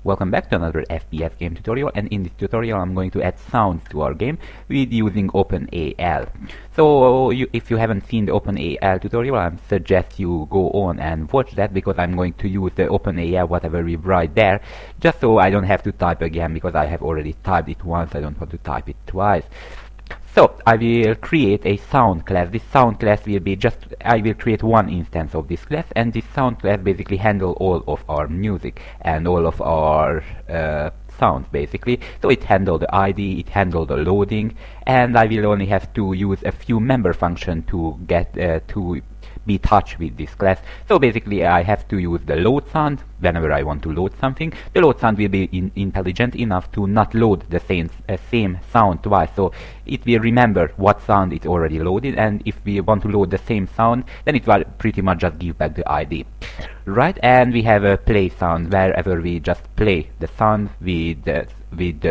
Welcome back to another FPS game tutorial, and in this tutorial I'm going to add sounds to our game with using OpenGL. So if you haven't seen the OpenGL tutorial, I suggest you go on and watch that, because I'm going to use the OpenGL whatever we write there, just so I don't have to type again, because I have already typed it once. I don't want to type it twice. So I will create a sound class. This sound class will be I will create one instance of this class, and this sound class basically handle all of our music and all of our sounds basically. So it handle the ID, it handle the loading, and I will only have to use a few member function to get to be touched with this class. So basically I have to use the load sound whenever I want to load something. The load sound will be intelligent enough to not load the same sound twice, so it will remember what sound is already loaded, and if we want to load the same sound, then it will pretty much just give back the ID. Right, and we have a play sound wherever we just play the sound with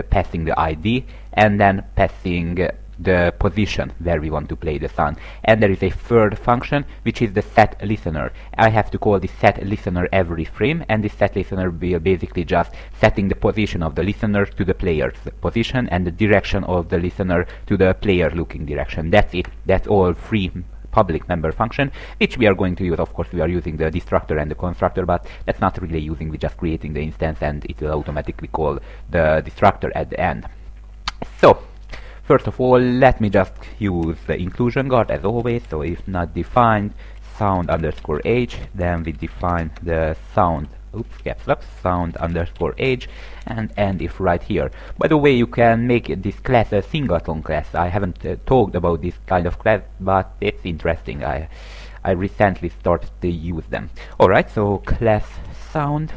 passing the ID and then passing the position where we want to play the sound. And there is a third function, which is the set listener. I have to call the set listener every frame, and the set listener will basically just setting the position of the listener to the player's position and the direction of the listener to the player looking direction. That's it. That's all free public member function, which we are going to use. Of course we are using the destructor and the constructor, but that's not really using, we're just creating the instance and it will automatically call the destructor at the end. So first of all, let me just use the inclusion guard as always. So if not defined sound underscore age, then we define the sound, caps lock, sound underscore age, and end if right here. By the way, you can make this class a singleton class. I haven't talked about this kind of class, but it's interesting. I recently started to use them. Alright, so class sound,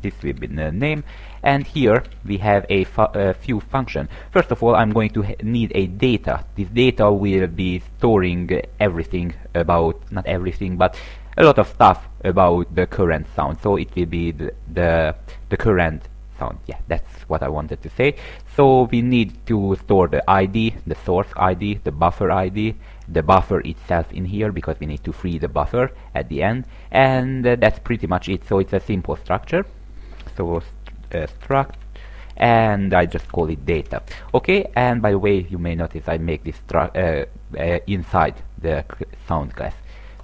this will be the name, and here we have a few functions. First of all, I'm going to need a data. This data will be storing everything about, not everything, but a lot of stuff about the current sound. So it will be the current sound. Yeah, that's what I wanted to say. So we need to store the ID, the source ID, the buffer ID, the buffer itself in here, because we need to free the buffer at the end, and that's pretty much it. So it's a simple structure. So struct, and I just call it data. Okay, and by the way, you may notice I make this inside the sound class.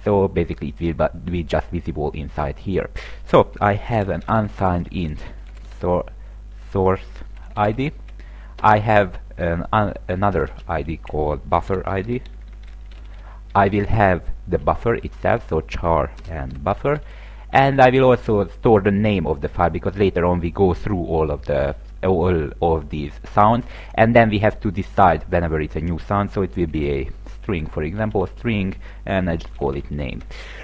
So basically it will be just visible inside here. So I have an unsigned int source ID. I have another ID called buffer ID. I will have the buffer itself, so char and buffer. And I will also store the name of the file, because later on we go through all of these sounds, and then we have to decide whenever it's a new sound. So it will be a string, for example, string, and I just call it name.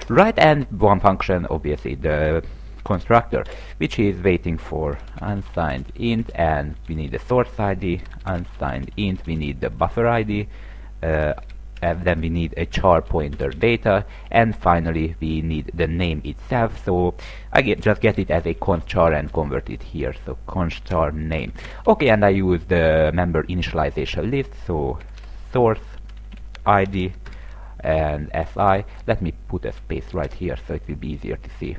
Right, and one function, obviously the constructor, which is waiting for unsigned int, and we need the source ID, unsigned int, we need the buffer ID, and then we need a char pointer data, and finally we need the name itself. So I just get it as a const char and convert it here, so const char name. Okay, and I use the member initialization list, so source ID and si. Let me put a space right here so it will be easier to see,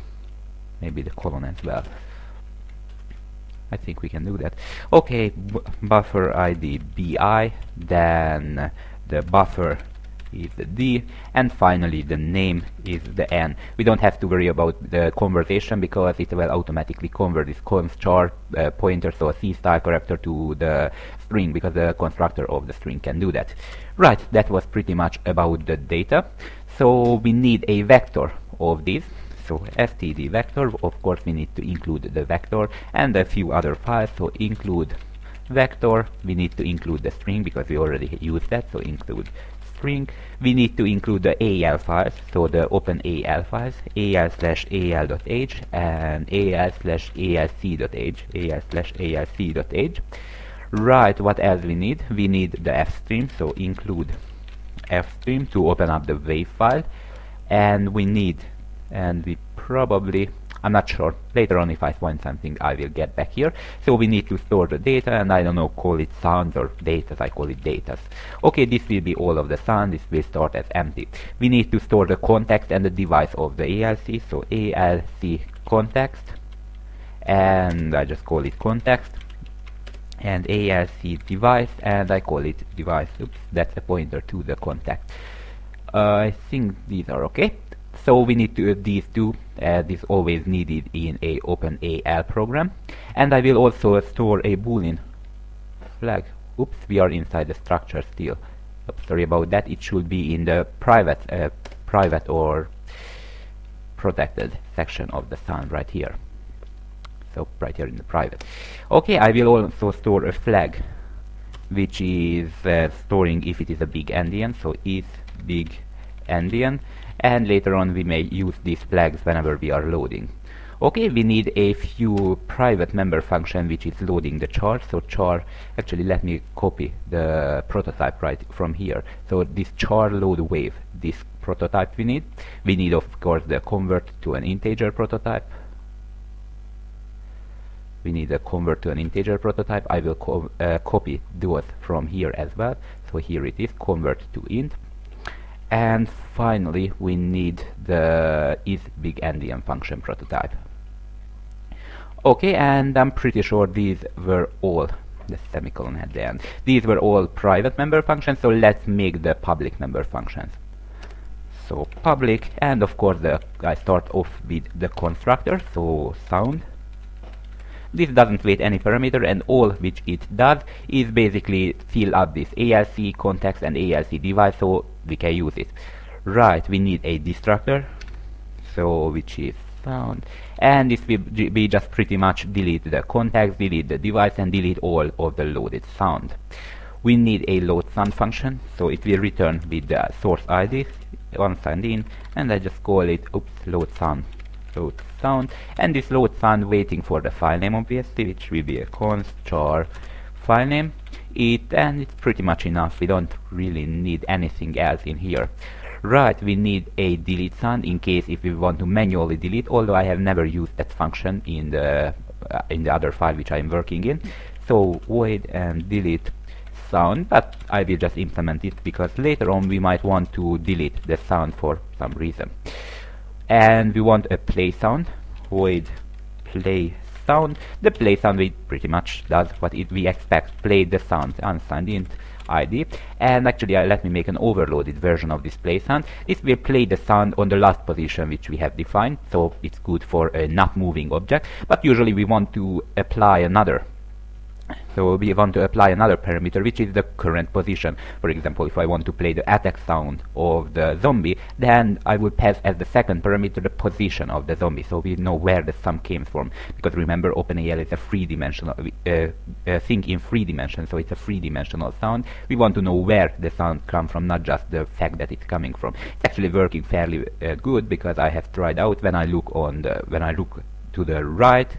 maybe the colon as well. I think we can do that. Okay, buffer ID bi, then the buffer is the D, and finally the name is the N. We don't have to worry about the conversion, because it will automatically convert this const char pointer, so a C style character, to the string, because the constructor of the string can do that. Right, that was pretty much about the data. So we need a vector of this. So std vector, of course we need to include the vector and a few other files. So include vector, we need to include the string because we already used that, so include string. We need to include the AL files, so the OpenGL files, al/al.h and al/alc.h, al/alc.h. Right, what else we need? We need the fstream, so include fstream to open up the wave file, and we need, and we probably, I'm not sure, later on if I find something I will get back here. So we need to store the data, and I don't know, call it sounds or datas, I call it datas. Okay, this will be all of the sound, this will start as empty. We need to store the context and the device of the ALC, so ALC context, and I just call it context, and ALC device, and I call it device. Oops, that's a pointer to the contact. I think these are okay. So we need to these two, this always needed in a OpenGL program, and I will also store a boolean flag. Oops, we are inside the structure still. Oops, sorry about that. It should be in the private or protected section of the sound right here. So right here in the private. Okay, I will also store a flag which is storing if it is a big endian, so is big endian, and later on we may use these flags whenever we are loading. Okay, we need a few private member function which is loading the char. So char, actually let me copy the prototype right from here. So this char load wave, this prototype we need of course the convert to an integer prototype. We need a convert to an integer prototype. I will copy those from here as well. So here it is, convert to int. And finally we need the isBigEndian function prototype. Okay, and I'm pretty sure these were all, the semicolon at the end, these were all private member functions, so let's make the public member functions. So public, and of course I start off with the constructor, so sound. This doesn't wait any parameter, and all which it does is basically fill up this ALC context and ALC device, so we can use it. Right, we need a destructor, so which is sound, and this will be just pretty much delete the context, delete the device, and delete all of the loaded sound. We need a load sound function, so it will return with the source ID once signed in, and I just call it load sound, and this load sound waiting for the file name obviously, which will be a const char file name, and it's pretty much enough. We don't really need anything else in here. Right, we need a delete sound in case if we want to manually delete, although I have never used that function in the other file which I am working in. So void and delete sound, but I will just implement it because later on we might want to delete the sound for some reason. And we want a play sound, void play sound. The play sound pretty much does what we expect, play the sound, unsigned int ID. And actually let me make an overloaded version of this play sound. This will play the sound on the last position which we have defined, so it's good for a not moving object, but usually we want to apply another. So we want to apply another parameter which is the current position. For example, if I want to play the attack sound of the zombie, then I will pass as the second parameter the position of the zombie, so we know where the sound came from. Because remember, OpenGL is a three-dimensional thing in 3 dimensions, so it's a 3-dimensional sound. We want to know where the sound comes from, not just the fact that it's coming from. It's actually working fairly good because I have tried out when I look to the right,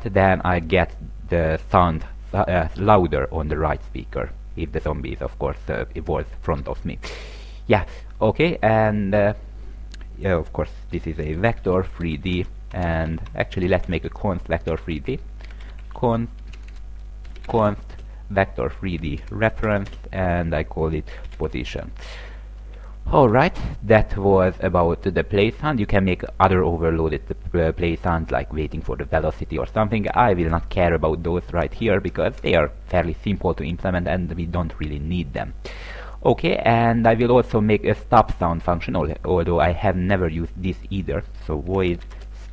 then I get the sound louder on the right speaker if the zombie is of course it was front of me. Yeah, okay, and yeah, of course this is a vector 3D, and actually let's make a const vector 3D, const vector 3D reference, and I call it position. Alright, that was about the play sound. You can make other overloaded play sounds like waiting for the velocity or something. I will not care about those right here because they are fairly simple to implement and we don't really need them. Okay, and I will also make a stop sound function, although I have never used this either. So void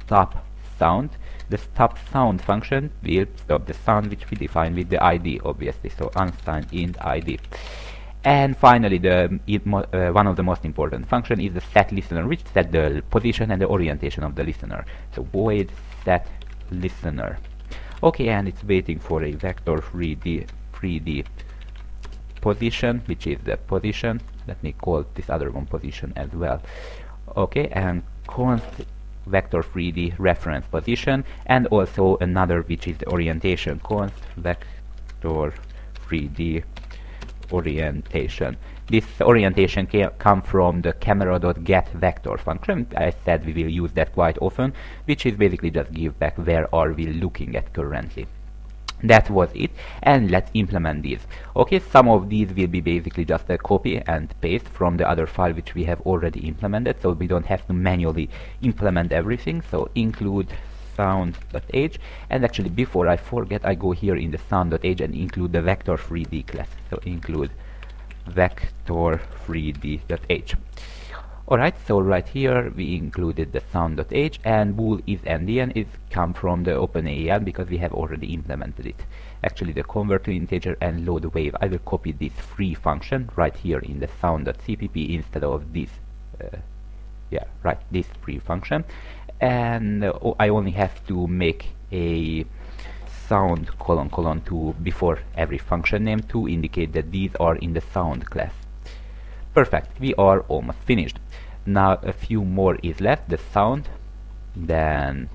stop sound. The stop sound function will stop the sound which we define with the ID obviously, so unsigned int ID. And finally, one of the most important functions is the set listener, which sets the position and the orientation of the listener. So void set listener. Okay, and it's waiting for a vector 3D position, which is the position. Let me call this other one position as well. Okay, and const vector 3D reference position, and also another which is the orientation, const vector 3D orientation. This orientation can come from the camera.getVector function. I said we will use that quite often, which is basically just give back where are we looking at currently. That was it, and let's implement these. Okay, some of these will be basically just a copy and paste from the other file which we have already implemented, so we don't have to manually implement everything. So include sound.h, and actually before I forget, I go here in the sound.h and include the vector3d class. So include vector3d.h. Alright, so right here we included the sound.h, and bool is endian is come from the OpenGL because we have already implemented it. Actually the convert to integer and load wave, I will copy this free function right here in the sound.cpp instead of this this free function, and I only have to make a sound : to before every function name to indicate that these are in the sound class. Perfect, we are almost finished. Now a few more is left, the sound, then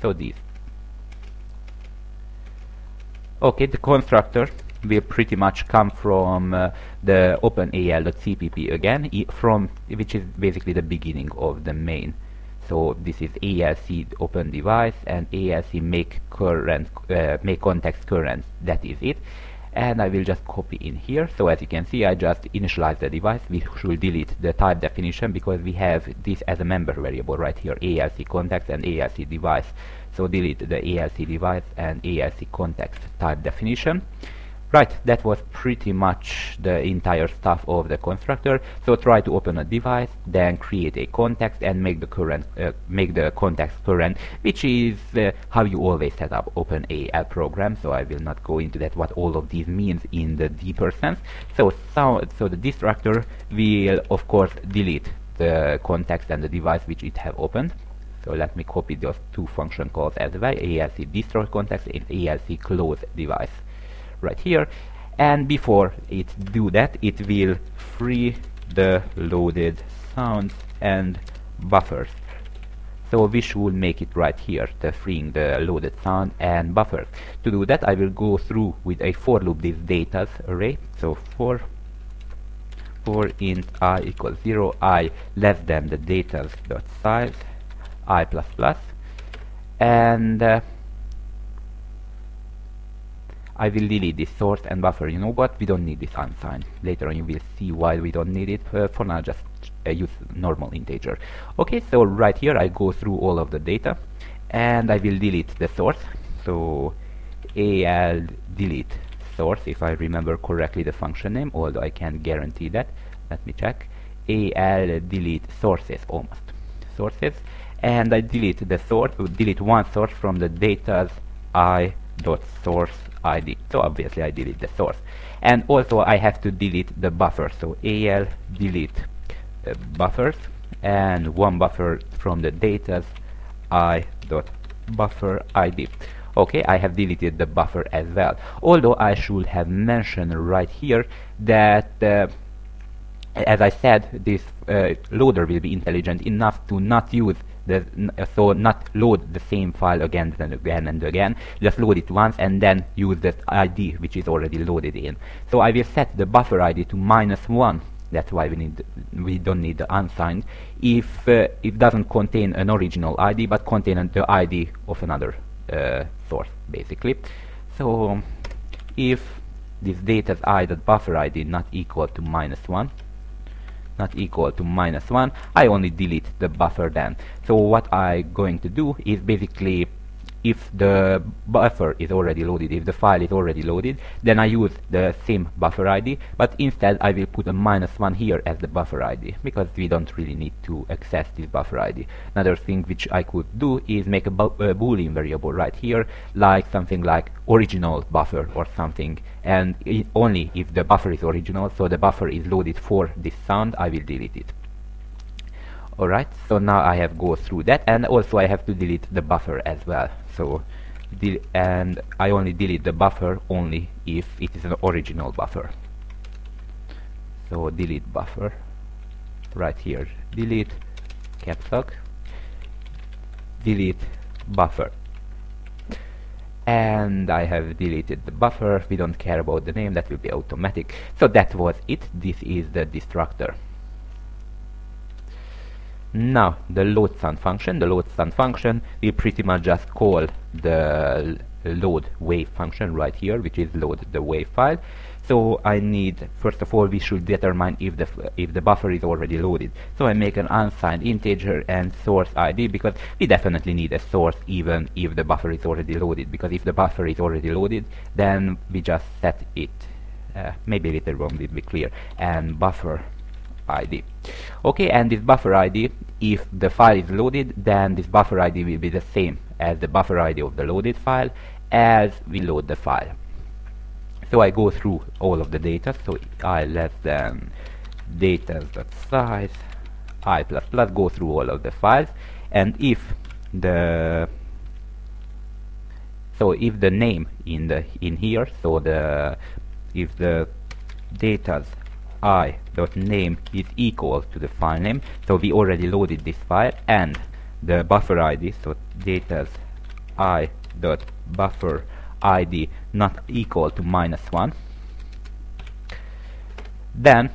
these. Okay, the constructor will pretty much come from the OpenGL.cpp again, from which is basically the beginning of the main. So this is ALC open device and ALC make context current. That is it. And I will just copy in here. So as you can see, I just initialize the device. We should delete the type definition because we have this as a member variable right here, ALC context and ALC device. So delete the ALC device and ALC context type definition. Right, that was pretty much the entire stuff of the constructor. So try to open a device, then create a context and make the context current, which is how you always set up OpenGL programs. So I will not go into that what all of these means in the deeper sense. So the destructor will of course delete the context and the device which it have opened. So let me copy those two function calls as well, ALC destroy context and ALC close device right here, and before it do that, it will free the loaded sounds and buffers. So we should make it right here, the freeing the loaded sound and buffers. To do that, I will go through with a for loop this datas array. So for int I equals 0, I less than the datas dot size I plus plus, and I will delete this source and buffer. You know what? We don't need this unsigned. Later on you will see why we don't need it. For now, just use normal integer. Okay, so right here I go through all of the data and I will delete the source. So al delete source, if I remember correctly the function name, although I can't guarantee that. Let me check. Al delete sources, almost sources, and I delete the source, delete one source from the data's I dot source ID. So obviously I delete the source, and also I have to delete the buffer. So al delete buffers and one buffer from the data's I dot buffer ID. Okay, I have deleted the buffer as well. Although I should have mentioned right here that as I said, this loader will be intelligent enough to not use so not load the same file again and again and again. Just load it once and then use the ID which is already loaded in. So I will set the buffer ID to -1. That's why we don't need the unsigned if it doesn't contain an original ID but contain the ID of another source basically. So if this data's I.buffer ID not equal to -1, I only delete the buffer then. So what I'm going to do is basically, if the buffer is already loaded, if the file is already loaded, then I use the same buffer ID, but instead I will put a -1 here as the buffer ID, because we don't really need to access this buffer ID. Another thing which I could do is make a boolean variable right here, like something like original buffer or something, and only if the buffer is original, so the buffer is loaded for this sound, I will delete it. Alright, so now I have go through that, and also I have to delete the buffer as well. So and I only delete the buffer only if it is an original buffer. So delete buffer right here, delete caps lock, delete buffer, and I have deleted the buffer. We don't care about the name, that will be automatic. So that was it. This is the destructor. Now the load sound function. The load sound function will pretty much just call the load wave function right here, which is load the wave file. So I need, first of all, we should determine if the buffer is already loaded. So I make an unsigned integer and source ID, because we definitely need a source even if the buffer is already loaded, because if the buffer is already loaded, then we just set it, maybe later on will be clear, and buffer ID. Okay, and this buffer ID, if the file is loaded, then this buffer ID will be the same as the buffer ID of the loaded file as we load the file. So I go through all of the data, so I less than data.size I++, go through all of the files, and if the name in here, so if the data's I.name is equal to the file name, so we already loaded this file, and the buffer ID, so data's I.buffer ID not equal to -1, then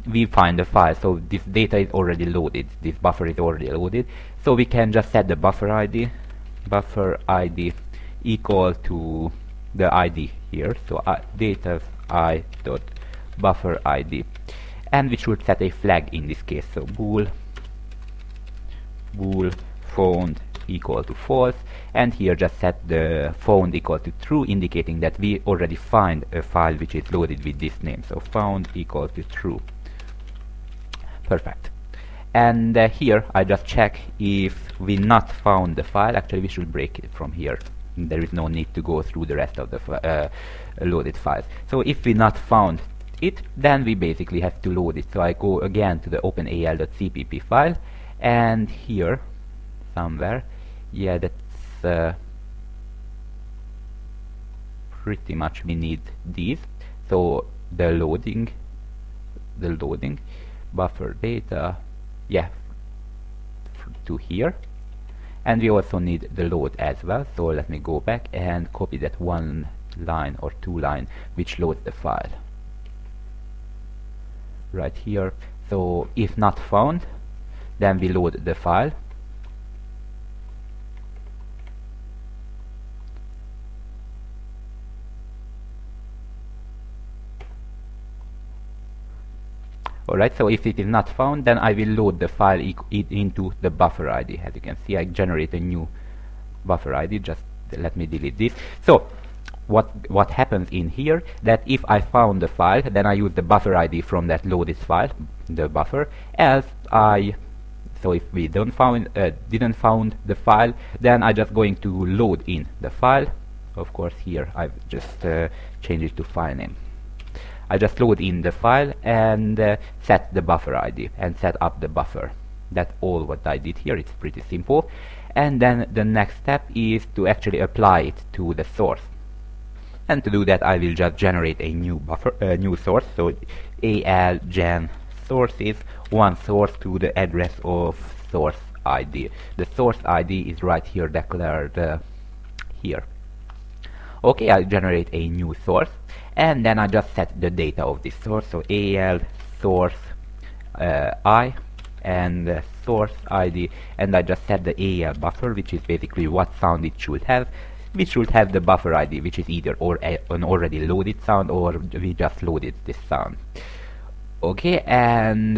we find the file. So this data is already loaded, this buffer is already loaded, so we can just set the buffer ID equal to the ID here, so data's I.buffer ID, and we should set a flag in this case, so bool found equal to false, and here just set the found equal to true, indicating that we already find a file which is loaded with this name, so found equal to true. Perfect. And here I just check if we not found the file. Actually we should break it from here, there is no need to go through the rest of the loaded files. So if we not found it, then we basically have to load it. So I go again to the OpenGL.cpp file, and here somewhere, yeah, that's pretty much we need these. So the loading buffer data, yeah, to here, and we also need the load as well. So let me go back and copy that one line or two line which loads the file right here. So if not found, then we load the file, alright. So if it is not found, then I will load the file into the buffer ID. As you can see, I generate a new buffer ID. Just let me delete this. So what happens in here, that if I found the file, then I use the buffer ID from that loaded file, the buffer. So if we didn't found the file, then I just going to load in the file. Of course, here I've just changed it to file name. I just load in the file and set the buffer ID and set up the buffer. That's all what I did here. It's pretty simple. And then the next step is to actually apply it to the source. And to do that, I will just generate a new buffer, new source. So al gen sources, one source to the address of source ID. The source ID is right here declared here. Okay, I'll generate a new source, and then I just set the data of this source. So al source I and source ID, and I just set the al buffer, which is basically what sound it should have. We should have the buffer ID, which is either an already loaded sound, or we just loaded this sound. Okay, and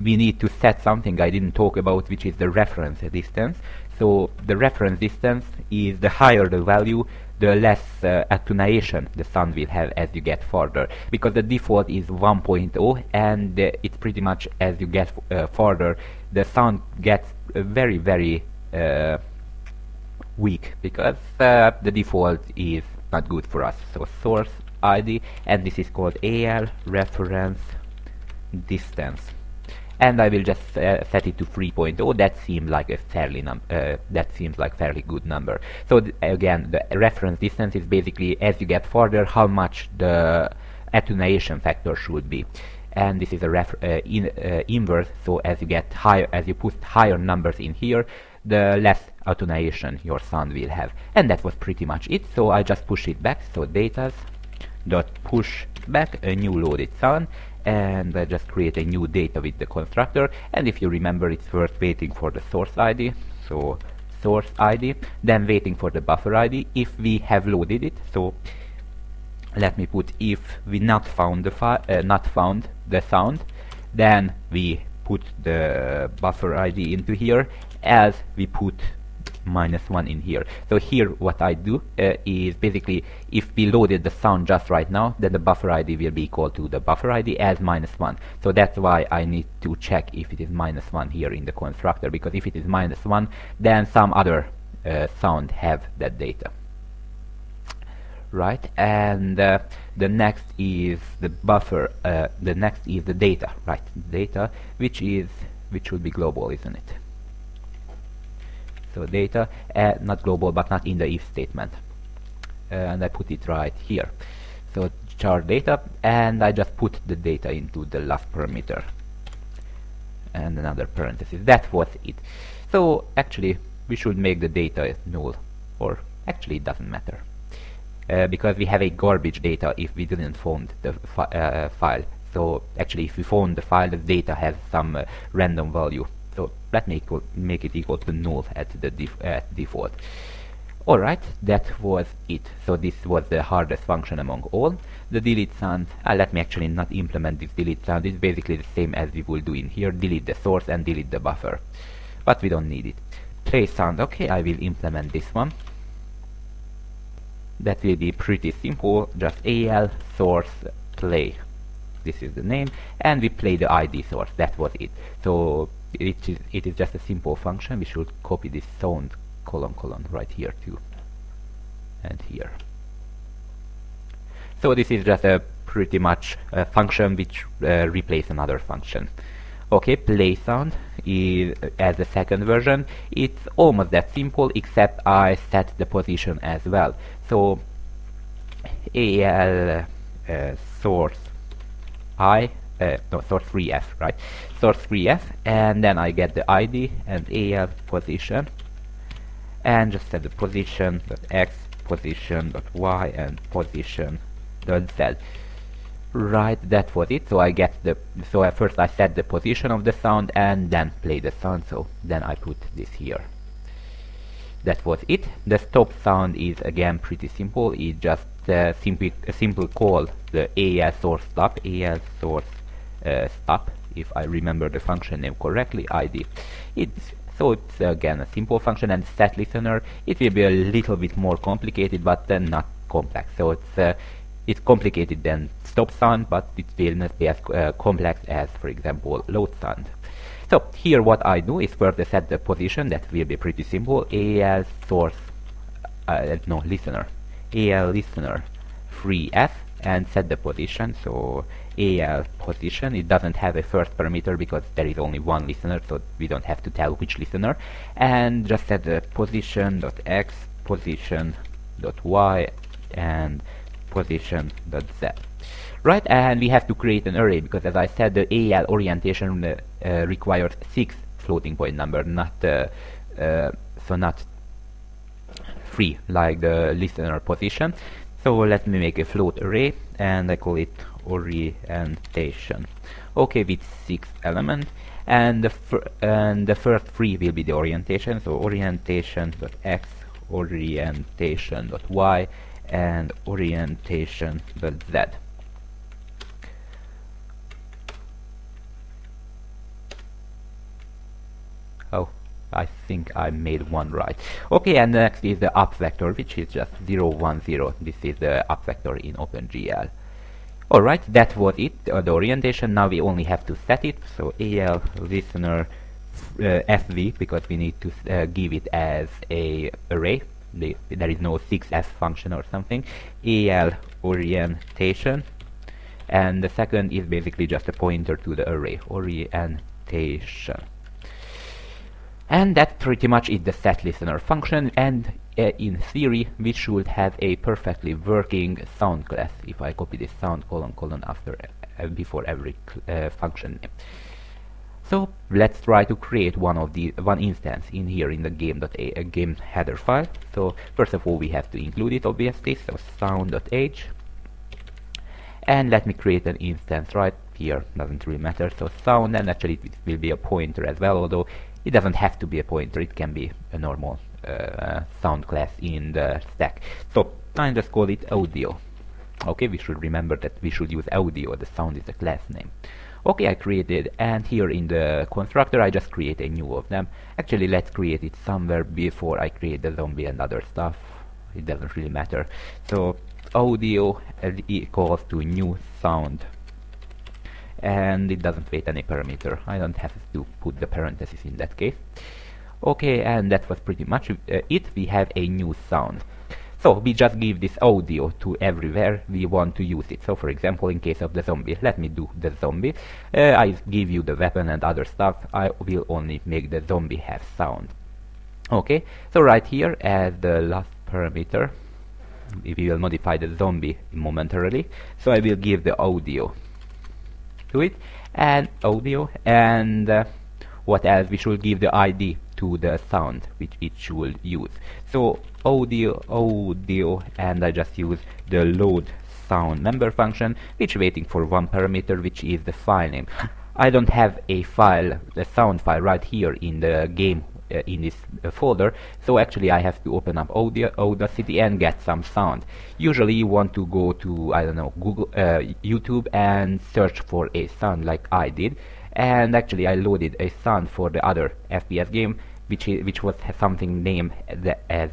we need to set something I didn't talk about, which is the reference distance. So the reference distance is the higher the value, the less attenuation the sound will have as you get further, because the default is 1.0, and it's pretty much as you get further, the sound gets very, very weak, because the default is not good for us. So source ID, and this is called al reference distance, and I will just set it to 3.0. That seems like a fairly good number. So again, the reference distance is basically as you get further how much the attenuation factor should be, and this is a inverse. So as you get higher, as you put higher numbers in here, the less attenuation your sound will have. And that was pretty much it. So I just push it back. So datas dot push back a new loaded sound, and just create a new data with the constructor. And if you remember, it's first waiting for the source ID, so source ID, then waiting for the buffer ID if we have loaded it. So let me put if we not found the sound, then we put the buffer ID into here, as we put -1 in here. So here what I do is basically, if we loaded the sound just right now, then the buffer ID will be equal to the buffer ID as -1. So that's why I need to check if it is -1 here in the constructor, because if it is -1, then some other sound have that data. Right, and the next is the buffer, the next is the data, right, data, which should be global, isn't it? So data, not global, but not in the if statement, and I put it right here. So char data, and I just put the data into the last parameter and another parenthesis. That was it. So actually we should make the data null, or actually it doesn't matter, because we have a garbage data if we didn't found the file. So actually if we found the file, the data has some random value. So let me make it equal to null at the default. Alright, that was it. So this was the hardest function among all. The delete sound, let me actually not implement this delete sound. It's basically the same as we will do in here. Delete the source and delete the buffer. But we don't need it. Play sound, okay, I will implement this one. That will be pretty simple, just al source play. This is the name, and we play the ID source. That was it. So it is just a simple function. We should copy this sound colon right here too, and here. So this is just a pretty much a function which replaces another function. Okay, play sound is as the second version. It's almost that simple, except I set the position as well. So al source source 3f, right? Source 3f, and then I get the ID and al position, and just set the position.x, position.y, and position.z. Right, that was it. So I get the, so at first I set the position of the sound and then play the sound. So then I put this here. That was it. The stop sound is again pretty simple. It just simple call the al source stop, stop, if I remember the function name correctly, ID. So it's again a simple function. And set listener, it will be a little bit more complicated, but then not complex. So it's complicated than stop sound, but it will not be as complex as, for example, load sound. So here what I do is first I set the position. That will be pretty simple. Al source, listener, al listener 3f, and set the position. So al position, it doesn't have a first parameter because there is only one listener, so we don't have to tell which listener. And just set the position.x, position.y, and position.z. Right, and we have to create an array, because as I said, the al orientation requires 6 floating point number, not so not 3 like the listener position. So let me make a float array, and I call it orientation. Okay, with 6 elements, and the first 3 will be the orientation. So orientation.x, orientation.y, and orientation.z. Oh, I think I made one right. Okay, and next is the up vector, which is just 0, 1, 0. This is the up vector in OpenGL. Alright, that was it, the orientation. Now we only have to set it. So al listener fv, because we need to give it as a array. There is no 6f function or something. Al orientation, and the second is basically just a pointer to the array, orientation. And that pretty much is the set listener function, and in theory we should have a perfectly working sound class if I copy this sound colon after before every function name. So let's try to create one instance in here in the game header file. So first of all we have to include it, obviously. So sound.h, and let me create an instance right here. Doesn't really matter. So sound, and actually it will be a pointer as well, although it doesn't have to be a pointer, it can be a normal sound class in the stack. So I just call it audio. Okay, we should remember that we should use audio, the sound is the class name. Okay, I created, and here in the constructor I just create a new of them. Actually, let's create it somewhere before I create the zombie and other stuff. It doesn't really matter. So audio equals to new sound, and it doesn't wait any parameter. I don't have to put the parentheses in that case. Okay, and that was pretty much it. We have a new sound. So we just give this audio to everywhere we want to use it. So for example, in case of the zombie, let me do the zombie. I give you the weapon and other stuff. I will only make the zombie have sound. Okay, so right here as the last parameter, we will modify the zombie momentarily. So I will give the audio to it, and audio, and what else? We should give the ID to the sound which it should use. So audio, and I just use the load sound member function, which waiting for one parameter, which is the file name. I don't have a file, the sound file right here in the game in this folder, so actually I have to open up Audacity and get some sound. Usually you want to go to, I don't know, Google, YouTube, and search for a sound like I did, and actually I loaded a sound for the other FPS game, which was something named as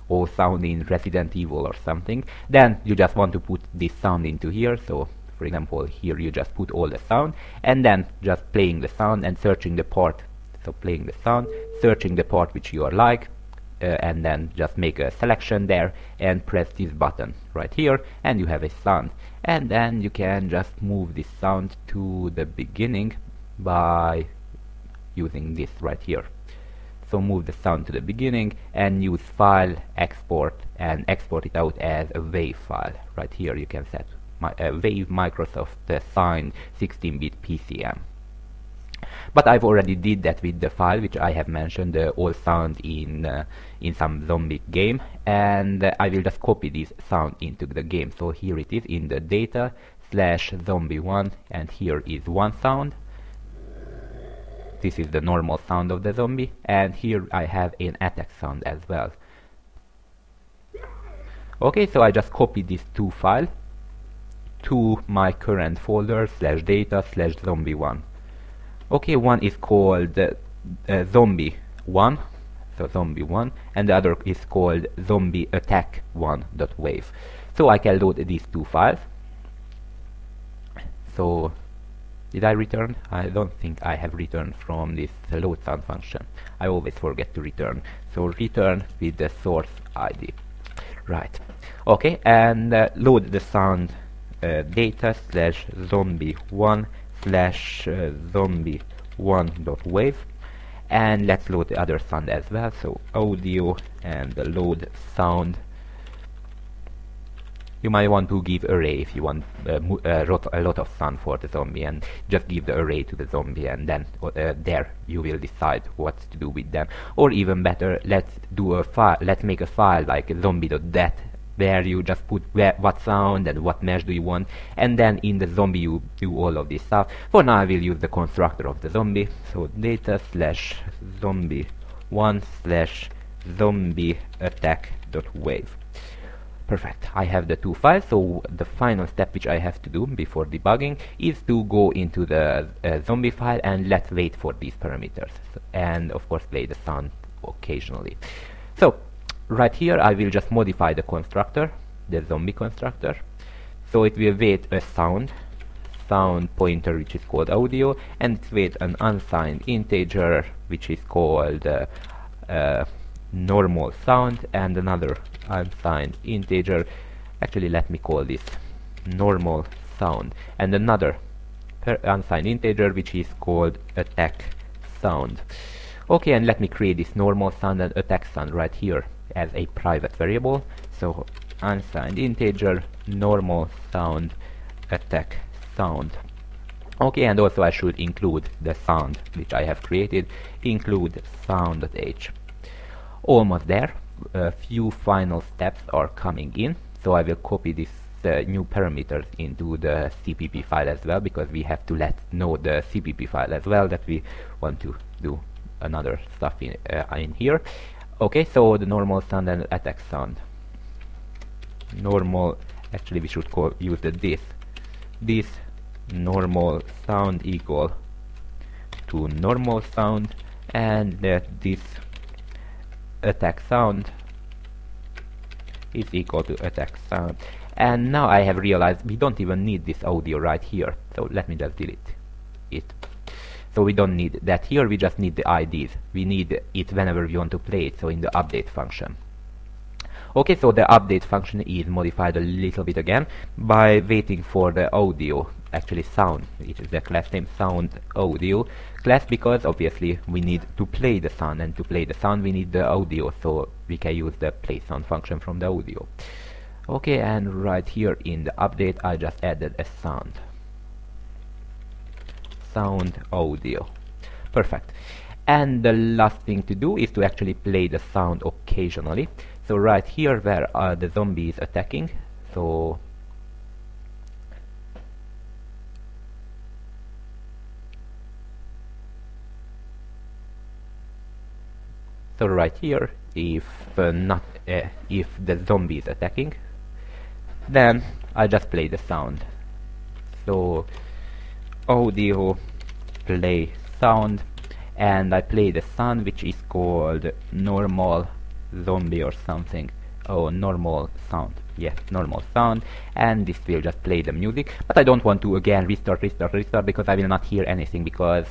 all sound in Resident Evil or something. Then you just want to put this sound into here. So for example, here you just put all the sound, and then just playing the sound and searching the part. So playing the sound, searching the part which you like, and then just make a selection there and press this button right here, and you have a sound. And then you can just move this sound to the beginning by using this right here. So move the sound to the beginning and use file, export, and export it out as a WAV file. Right here you can set WAV Microsoft signed 16-bit PCM. But I've already did that with the file which I have mentioned, the all sound in some zombie game, and I will just copy this sound into the game. So here it is in the data /zombie1, and here is one sound. This is the normal sound of the zombie, and here I have an attack sound as well. Okay, so I just copy these two files to my current folder /data /zombie1. Okay, one is called zombie1, so zombie1, and the other is called zombie attack1.wav. So I can load these two files. So did I return? I don't think I have returned from this load sound function. I always forget to return. So return with the source ID. Right. Okay, and load the sound data /zombie1 /zombie1.wav, and let's load the other sound as well. So audio and the load sound. You might want to give array if you want a lot of sound for the zombie, and just give the array to the zombie, and then there you will decide what to do with them. Or even better, let's do a file. Let's make a file like zombie.dat, where you just put what sound and what mesh do you want, and then in the zombie you do all of this stuff. For now I will use the constructor of the zombie, so data /zombie1 /zombie attack.wav. Perfect, I have the two files. So the final step which I have to do before debugging is to go into the zombie file, and let's wait for these parameters, and of course play the sound occasionally. So right here I will just modify the constructor, the zombie constructor. So it will wait a sound pointer which is called audio, and it wait an unsigned integer which is called normal sound, and another unsigned integer. Actually, let me call this normal sound, and another unsigned integer which is called attack sound. Okay, and let me create this normal sound and attack sound right here as a private variable. So unsigned integer normal sound attack sound. Okay, and also I should include the sound which I have created, include sound.h. Almost there. A few final steps are coming in, so I will copy this new parameters into the CPP file as well, because we have to let know the CPP file as well that we want to do another stuff in here. Okay, so the normal sound and attack sound. Normal, actually we should use the this normal sound equal to normal sound, and this attack sound is equal to attack sound. And now I have realized we don't even need this audio right here, so let me just delete it. So we don't need that here, we just need the IDs. We need it whenever we want to play it, so in the update function. Okay, so the update function is modified a little bit again by waiting for the audio, actually sound, which is the class name sound audio class, because obviously we need to play the sound, and to play the sound we need the audio, so we can use the play sound function from the audio. Okay, and right here in the update I just added a sound audio. Perfect. And the last thing to do is to actually play the sound occasionally. So right here where the zombie is attacking, so right here, if if the zombie is attacking, then I just play the sound. So audio play sound, and I play the sound which is called normal zombie or something. Oh, normal sound. Yes, normal sound, and this will just play the music. But I don't want to again restart because I will not hear anything, because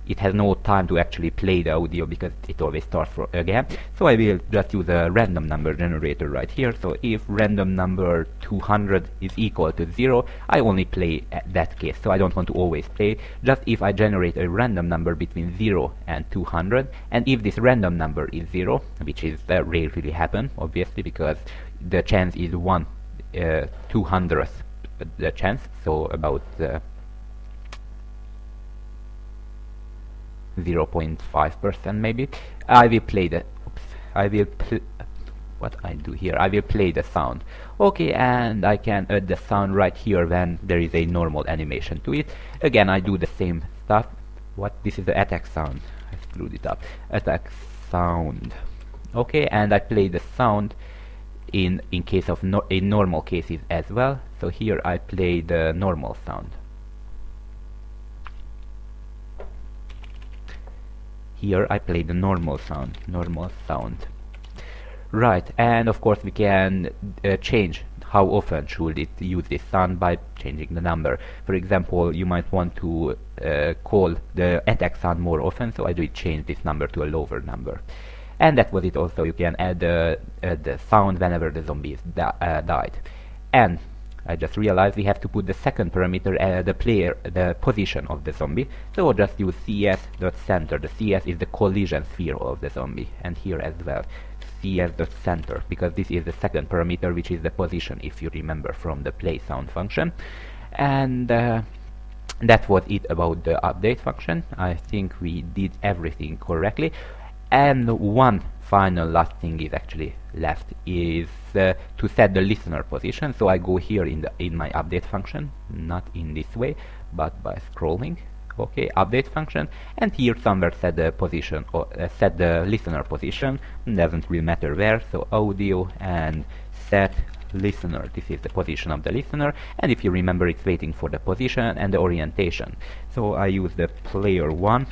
it has no time to actually play the audio, because it always starts again. So I will just use a random number generator right here. So if random number 200 is equal to 0, I only play at that case. So I don't want to always play, just if I generate a random number between 0 and 200, and if this random number is 0, which is rarely happen obviously, because the chance is 1 200th the chance, so about 0.5% maybe. I will play the I will play the sound. Okay, and I can add the sound right here when there is a normal animation to it. Again, I do the same stuff. This is the attack sound. I screwed it up. Attack sound. Okay, and I play the sound in case of in normal cases as well. So here I play the normal sound. Here I play the normal sound. Right, and of course we can change how often should it use this sound by changing the number. For example, you might want to call the attack sound more often, so I do change this number to a lower number. And that was it. Also, you can add the sound whenever the zombie is died. And I just realized we have to put the second parameter, the position of the zombie. So just use cs.center. The cs is the collision sphere of the zombie, and here as well cs.center, because this is the second parameter, which is the position, if you remember from the play sound function. And that was it about the update function. I think we did everything correctly. And one final last thing is actually left is to set the listener position. So I go here in my update function, not in this way, but by scrolling. Okay, update function, and here somewhere set the position or set the listener position. Doesn't really matter where. So audio and set listener. This is the position of the listener, and if you remember, it's waiting for the position and the orientation. So I use the player1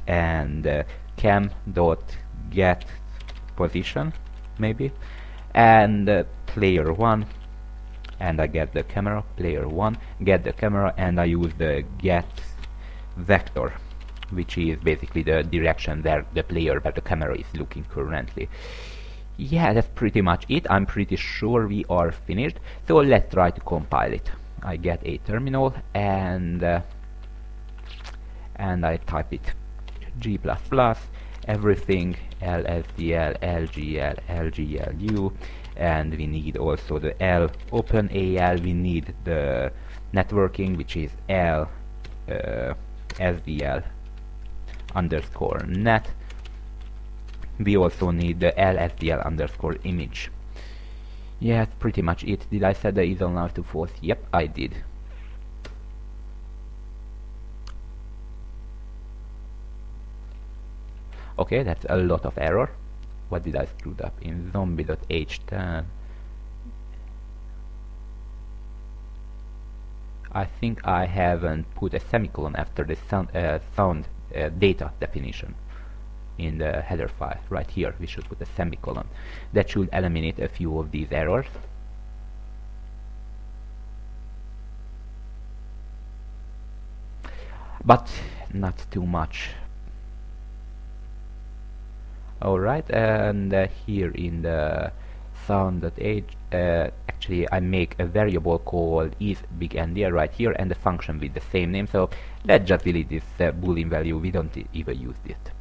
and cam.get position maybe, and player1, and I get the camera. Player1 get the camera, and I use the get vector, which is basically the direction where the camera is looking currently. Yeah, that's pretty much it. I'm pretty sure we are finished, so let's try to compile it. I get a terminal, and I type it G++, everything, LSDL, LGL, LGLU, and we need also the L OpenAL. We need the networking, which is L SDL _net, we also need the LSDL underscore image. Yes, pretty much it. Did I set the easel now to false? Yep, I did. Okay, that's a lot of error. What did I screw up in zombie.h10? I think I haven't put a semicolon after the sound data definition in the header file. Right here we should put a semicolon. That should eliminate a few of these errors. But not too much. Alright, and here in the sound.h, actually I make a variable called isBigEndian right here and a function with the same name, so let's just delete this boolean value, we don't even use it.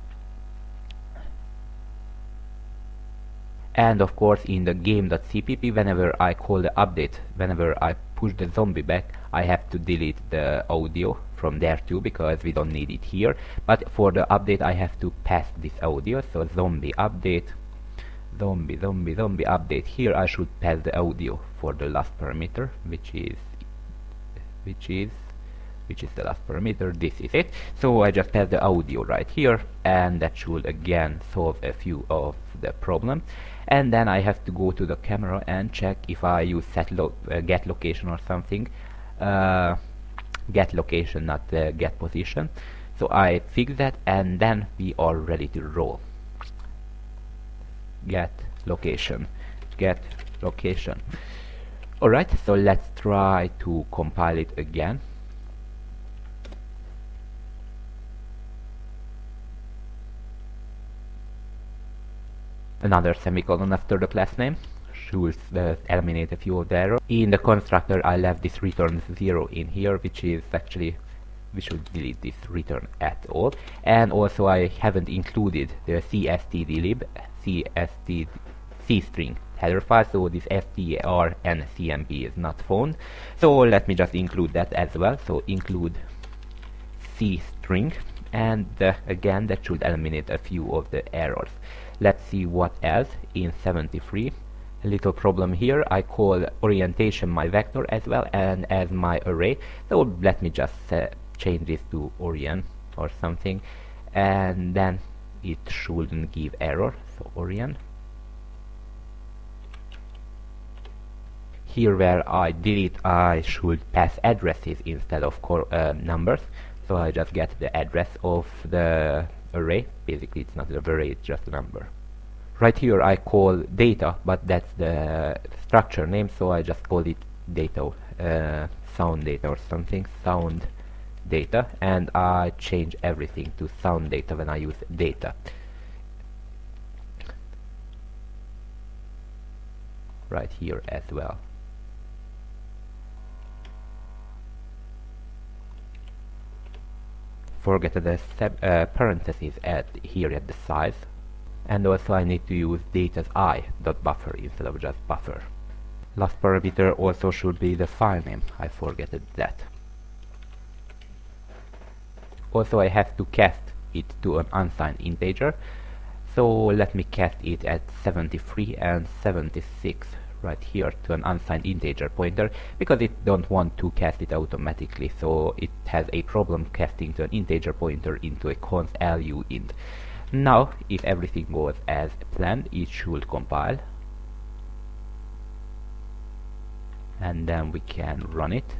And of course in the game.cpp, whenever I call the update, whenever I push the zombie back, I have to delete the audio from there too, because we don't need it here. But for the update I have to pass this audio, so zombie update, zombie update. Here I should pass the audio for the last parameter, which is the last parameter. This is it. So I just pass the audio right here, and that should again solve a few of the problems. And then I have to go to the camera and check if I use get location or something. Get location, not get position. So I fix that, and then we are ready to roll. Get location. Alright, so let's try to compile it again. Another semicolon after the class name should eliminate a few of the errors. In the constructor I left this return 0 in here, which is actually, we should delete this return at all. And also I haven't included the cstdlib C-string header file, so this str and cmp is not found. So let me just include that as well. So include C-string, and again that should eliminate a few of the errors. Let's see what else in 73. A little problem here. I call orientation my vector as well and as my array. So let me just change this to orient or something, and then it shouldn't give error. So orient. Here where I delete, I should pass addresses instead of numbers. So I just get the address of the array. Basically it's not an array, it's just a number. Right here I call data, but that's the structure name, so I just call it data, sound data or something, sound data, and I change everything to sound data when I use data. Right here as well. Forget the parentheses here at the size, and also I need to use data's i.buffer instead of just buffer. Last parameter also should be the file name. I forget that. Also I have to cast it to an unsigned integer, so let me cast it at 73 and 76 right here to an unsigned integer pointer, because it don't want to cast it automatically, so it has a problem casting to an integer pointer into a const lu int. Now if everything goes as planned, it should compile, and then we can run it.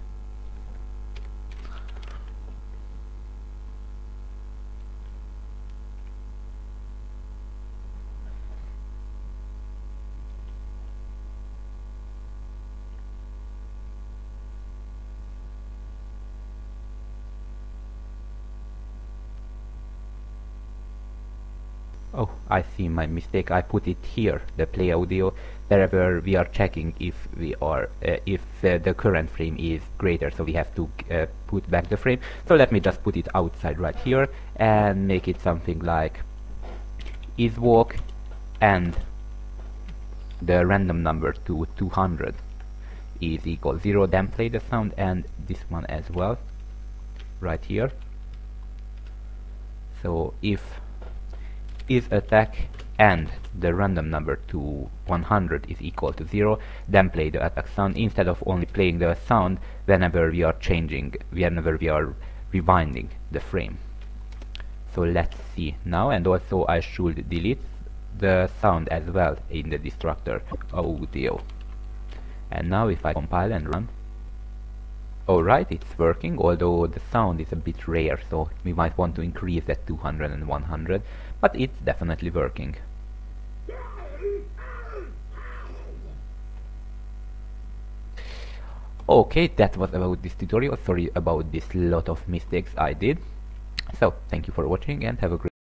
Oh, I see my mistake. I put it here, the play audio, wherever we are checking if we are the current frame is greater, so we have to put back the frame. So let me just put it outside right here and make it something like isWalk and the random number to 200 is equal 0. Then play the sound, and this one as well right here. So if is attack and the random number to 100 is equal to 0, then play the attack sound instead of only playing the sound whenever we are rewinding the frame. So let's see now, and also I should delete the sound as well in the destructor audio. And now if I compile and run, alright, it's working, although the sound is a bit rare, so we might want to increase that 200 and 100, but it's definitely working. Okay, that was about this tutorial. Sorry about this lot of mistakes I did. So, thank you for watching and have a great